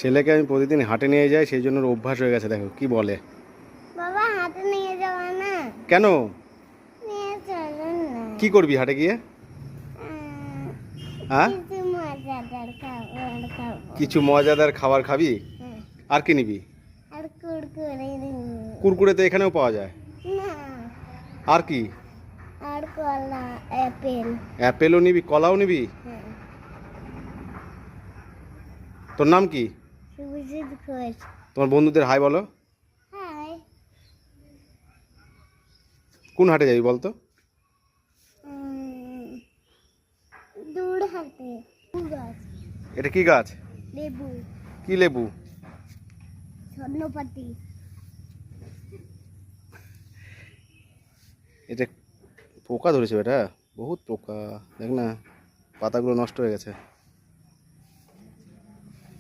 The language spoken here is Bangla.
ছেলেকে আমি প্রতিদিন হাটে নিয়ে যাই, সেই জন্য ওর অভ্যাস হয়ে গেছে। দেখো কি বলে, বাবা হাতে নিয়ে যাওয়া না, কেন নিয়ে চলো না। কি করবি হাটে গিয়ে? হ্যাঁ, কিছু মজাদার খাবার খাবো। কিছু মজাদার খাবার খাবি? হ্যাঁ, আর কি নিবি? আর কুরকুরে নিবো। কুরকুরে তো এখানেও পাওয়া যায়। না, আর কি? আর কলা, অ্যাপেল। অ্যাপেলও নিবি, কলাও নিবি? হ্যাঁ। তোর নাম কি? শুভজিৎ ঘোষ। তোমার বন্ধুদের হাই বলো। হাই। কোন হাটে যাবি বলতো? দূর হাতে গাছ। এটা কি গাছ? লেবু। কি লেবু? স্বর্ণপাতি। এটা পোকা ধরেছে বেটা, বহুত পোকা। দেখ না, পাতাগুলো নষ্ট হয়ে গেছে।